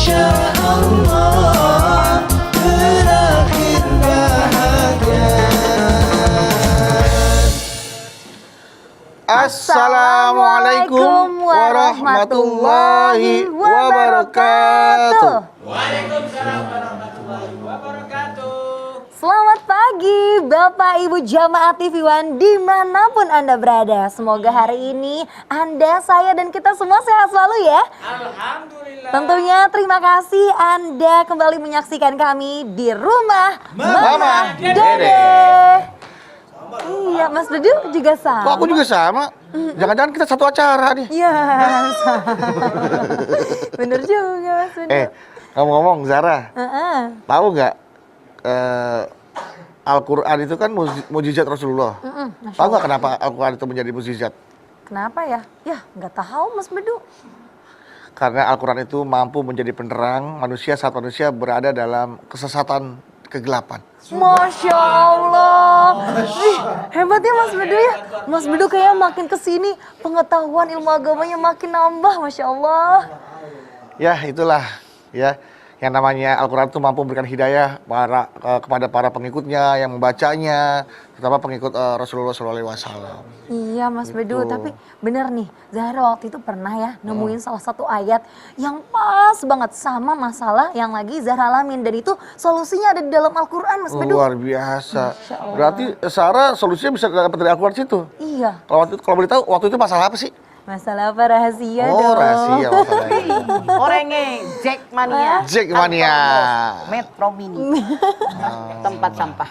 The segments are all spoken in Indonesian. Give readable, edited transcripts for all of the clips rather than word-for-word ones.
Masya Allah, berakhir bahagia. Assalamualaikum warahmatullahi wabarakatuh. Waalaikumsalam warahmatullahi wabarakatuh. Selamat pagi Bapak Ibu Jamaah TV One dimanapun Anda berada. Semoga hari ini Anda, saya dan kita semua sehat selalu ya. Alhamdulillah. Tentunya terima kasih Anda kembali menyaksikan kami di rumah Mama Dede. Iya, Mas Dudu juga sama. Kok aku juga sama? Jangan-jangan kita satu acara nih. Iya, bener juga Mas Dudu. Ngomong-ngomong Zara, tahu nggak Al-Quran itu kan mukjizat Rasulullah. Tahu nggak kenapa Al-Quran itu menjadi mukjizat? Kenapa ya? Ya, nggak tahu Mas Bedu. Karena Al-Quran itu mampu menjadi penerang manusia saat manusia berada dalam kesesatan, kegelapan. Masya Allah. Hebat ya Mas Bedu ya. Mas Bedu kayaknya makin kesini pengetahuan ilmu agamanya makin nambah, Masya Allah. Ya itulah ya, yang namanya Al-Quran itu mampu memberikan hidayah kepada para pengikutnya yang membacanya, terutama pengikut Rasulullah SAW. Iya Mas Bedu, Gitu. tapi bener nih, Zahra waktu itu pernah ya nemuin salah satu ayat yang pas banget sama masalah yang lagi Zahra alamin. Dan itu solusinya ada di dalam Al-Quran Mas Bedu. Luar biasa. Masya Allah. Berarti Sarah solusinya bisa dapat dari Al-Quran situ. Iya, Kalau boleh tahu waktu itu masalah apa sih? masalah apa rahasia Oh, dong. rahasia masalahnya. Orangnya Jackmania. Jackmania. Metro Mini. Tempat sampah.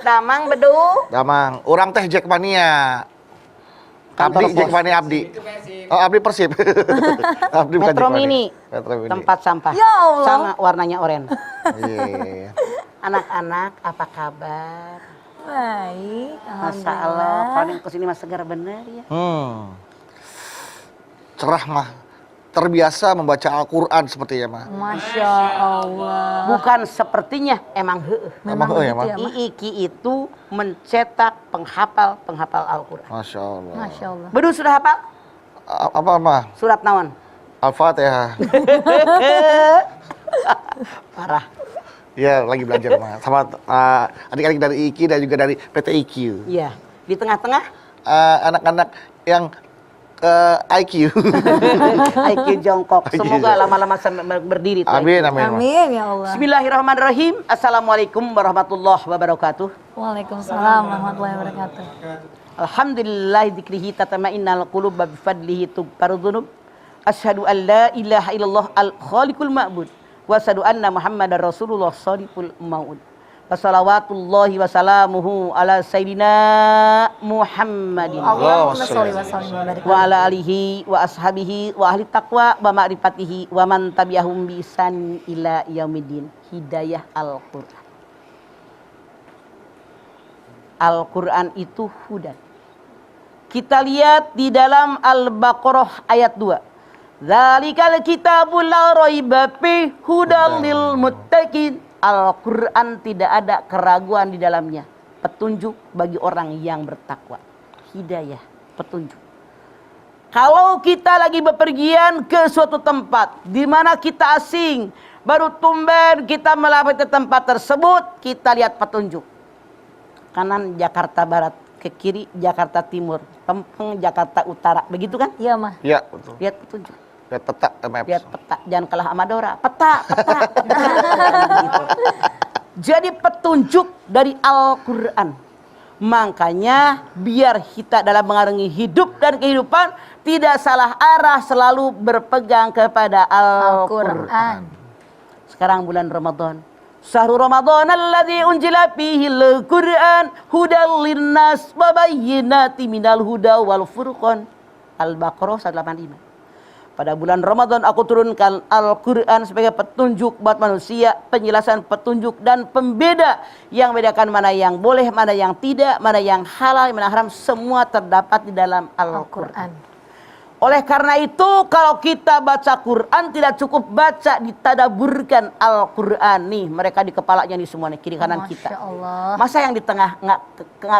Damang Bedu. Damang, orang teh Jackmania. Kantor Abdi pos. Jackmania Abdi. Oh, Abdi Persib. Abdi bukan Metro Jackmania. Mini. Metro Mini. Tempat sampah. Ya Allah. Sama warnanya oranye. Iya. Anak-anak apa kabar? Baik, Masya Allah. alhamdulillah. Kalau yang kesini mas segar bener ya. Cerah mah. Terbiasa membaca Al-Quran sepertinya mah. Masya Allah. Bukan sepertinya, emang heeh. Emang begitu ya, Mak? ya, Mak? Iki itu mencetak penghafal Al-Quran. Masya Allah. Masya Allah. Bedu sudah hafal? Apa mah? Surat naon? Al-Fatihah. Parah. Ya lagi belajar mah. Sama adik-adik dari IKI dan juga dari PT IQ. Iya. Di tengah-tengah Anak-anak yang IQ. IQ jongkok. IQ Semoga jongkok. lama-lama berdiri. tuh Amin, IQ. amin. Mak. Amin ya Allah. Bismillahirrahmanirrahim. Assalamualaikum warahmatullahi wabarakatuh. Waalaikumsalam warahmatullahi wabarakatuh. Alhamdulillah dzikrihi tatma'innal qulub wa bifadlihi tughfaru dzunub. Asyhadu an la ilaha illallah al-khaliqul ma'bud wa asyhadu anna Muhammadar Rasulullah shadiqul maud. Wassalawatullahi wassalamuhu ala sayyidina Muhammadin Allahumma sholli wa sallim wa barik wa ala alihi wa ashabihi wa ahli taqwa wa ma'rifatihi wa man tabi'ahum bi ihsan ila yaumiddin. Hidayah Al-Qur'an. Al-Qur'an itu hudan. Kita lihat di dalam Al-Baqarah ayat 2. Dzalikal kitabul la raiba fi hudal lil muttaqin. Al-Qur'an tidak ada keraguan di dalamnya. Petunjuk bagi orang yang bertakwa. Hidayah, petunjuk. Kalau kita lagi bepergian ke suatu tempat di mana kita asing, baru tumben kita melewati tempat tersebut, kita lihat petunjuk. Kanan Jakarta Barat, ke kiri Jakarta Timur, Lempeng Jakarta Utara, begitu kan? Iya mah. Ya betul. Lihat petunjuk, Lihat peta maps. lihat peta, jangan kalah sama Dora. Peta. Gitu. Jadi petunjuk dari Al-Quran. Makanya biar kita dalam mengarungi hidup dan kehidupan tidak salah arah, selalu berpegang kepada Al-Quran. Al-Quran. Sekarang bulan Ramadan. Syahrul Ramadan alladzi unzila fihi al-Qur'an hudal linnas wa bayyinatin minal huda wal furqan. Al-Baqarah 185. Pada bulan Ramadan aku turunkan Al-Quran sebagai petunjuk buat manusia, penjelasan petunjuk dan pembeda yang membedakan mana yang boleh, mana yang tidak, mana yang halal, mana haram, semua terdapat di dalam Al-Quran. Oleh karena itu kalau kita baca Quran tidak cukup baca, ditadaburkan Al-Quran. Nih mereka di kepalanya nih semua nih, kiri kanan Masya kita. Allah. Masa yang di tengah nggak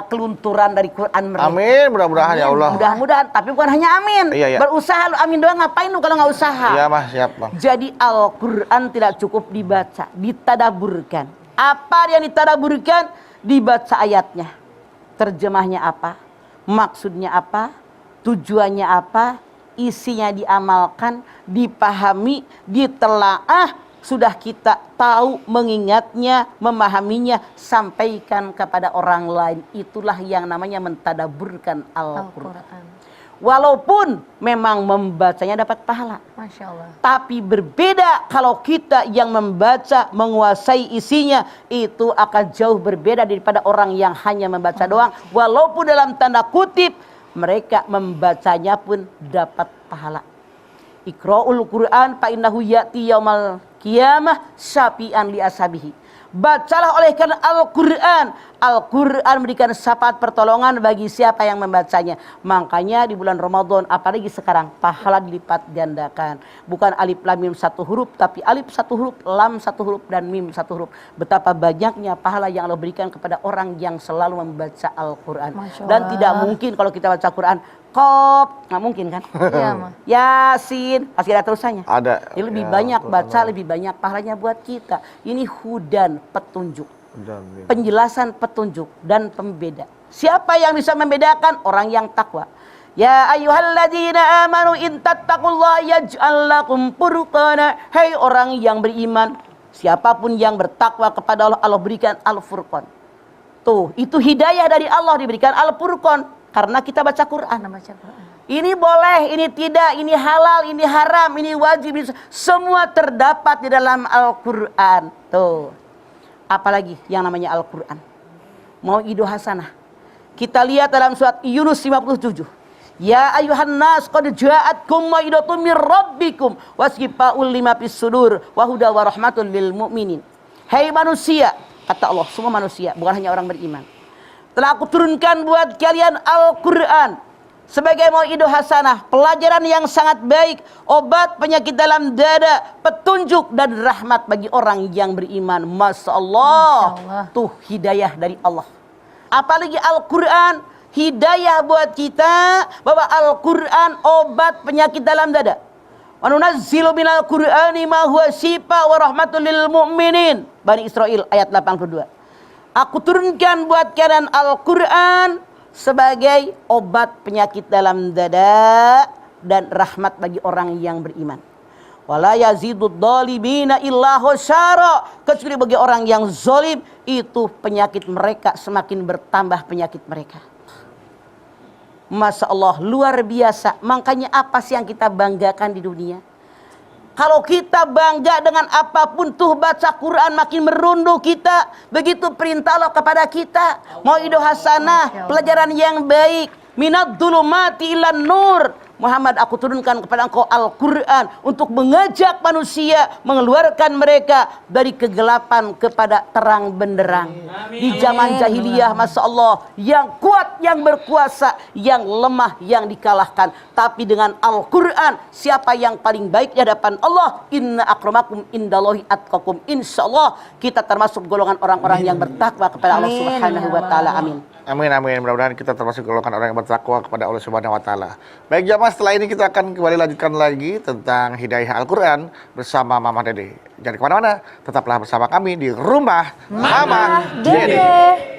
kelunturan dari Quran mereka? Amin, mudah-mudahan ya Allah. Mudah-mudahan, tapi bukan hanya amin. Iya, iya. Berusaha lu amin doang, ngapain lu kalau nggak usaha? Iya Mas, siap Bang. Jadi Al-Quran tidak cukup dibaca, ditadaburkan. Apa yang ditadaburkan? Dibaca ayatnya. Terjemahnya apa? Maksudnya apa? Tujuannya apa? Isinya diamalkan, dipahami, ditelaah, sudah kita tahu, mengingatnya, memahaminya, sampaikan kepada orang lain. Itulah yang namanya mentadaburkan Al-Quran. Al-Quran. Walaupun memang membacanya dapat pahala, Masya Allah. tapi berbeda kalau kita yang membaca, menguasai isinya, itu akan jauh berbeda daripada orang yang hanya membaca doang. Walaupun dalam tanda kutip mereka membacanya pun dapat pahala. Iqra'ul Quran fa innahu ya'ti yaumal qiyamah syafi'an li ashabihi. Bacalah oleh karena Al-Quran. Al-Quran memberikan syafaat pertolongan bagi siapa yang membacanya. Makanya di bulan Ramadan, apalagi sekarang, pahala dilipat gandakan. Bukan alif lam mim satu huruf, tapi alif satu huruf, lam satu huruf, dan mim satu huruf. Betapa banyaknya pahala yang Allah berikan kepada orang yang selalu membaca Al-Quran. Masya Dan Allah. tidak mungkin kalau kita baca Quran, Qaf, nggak mungkin kan? Iya, Ma. Yasin, pasti ada terusannya. Ada. Ini lebih Ya, banyak betul, baca, Allah. lebih banyak pahalanya buat kita. Ini hudan, petunjuk. Dan Penjelasan petunjuk dan pembeda. Siapa yang bisa membedakan? Orang yang takwa. Ya ayyuhalladzina amanu in tattaqullaha yaj'al lakum furqana. Hai orang yang beriman, siapapun yang bertakwa kepada Allah, Allah berikan Al-Furqan. Tuh, itu hidayah dari Allah, diberikan Al-Furqan karena kita baca Quran. Anda baca Quran. Ini boleh, ini tidak, ini halal, ini haram, ini wajib, ini semua terdapat di dalam Al-Quran. Tuh. Apalagi yang namanya Al-Quran. Mau'idah hasanah. Kita lihat dalam surat Yunus 57. Ya ayuhan nas qad ja'atkum mau'idatun mir rabbikum wasyifaa'ul lima fis sudur wa huda wa rahmatul lil mu'minin. Hai manusia, kata Allah, semua manusia, bukan hanya orang beriman. Telah aku turunkan buat kalian Al-Quran sebagai mau'idah hasanah, pelajaran yang sangat baik, obat penyakit dalam dada, petunjuk dan rahmat bagi orang yang beriman. Masya Allah. Masya Allah. Tuh hidayah dari Allah. Apalagi Al-Quran, hidayah buat kita bahwa Al-Quran obat penyakit dalam dada. Wa nunazzilu minal Qur'ani ma huwa syifa wa rahmatul lil mu'minin. Bani Israel ayat 82. Aku turunkan buat kalian Al-Quran sebagai obat penyakit dalam dada dan rahmat bagi orang yang beriman. Wala yazidud dhalimina illa khusyara. Kecuali bagi orang yang zalim, itu penyakit mereka semakin bertambah penyakit mereka. Masya Allah, luar biasa. Makanya apa sih yang kita banggakan di dunia? Kalau kita bangga dengan apapun, tuh baca Quran makin merunduk kita. Begitu perintah Allah kepada kita. Mau'idah hasanah, pelajaran yang baik. Minad dhulumati ilan nur. Muhammad, aku turunkan kepada engkau Al-Quran untuk mengajak manusia, mengeluarkan mereka dari kegelapan kepada terang benderang. Di zaman jahiliyah, Masya Allah, yang kuat yang berkuasa, yang lemah yang dikalahkan. Tapi dengan Al-Quran, siapa yang paling baik di hadapan Allah? Inna akramakum indallahi atqakum. Insya Allah kita termasuk golongan orang-orang yang bertakwa kepada Allah Amin. Subhanahu wa Ta'ala. Amin. Amin, amin. Mudah-mudahan kita termasuk golongan orang yang bertakwa kepada Allah Subhanahu wa Ta'ala. Baik jamaah, setelah ini kita akan kembali lanjutkan lagi tentang hidayah Al-Quran bersama Mama Dede. Jangan kemana-mana, tetaplah bersama kami di Rumah Mama Dede.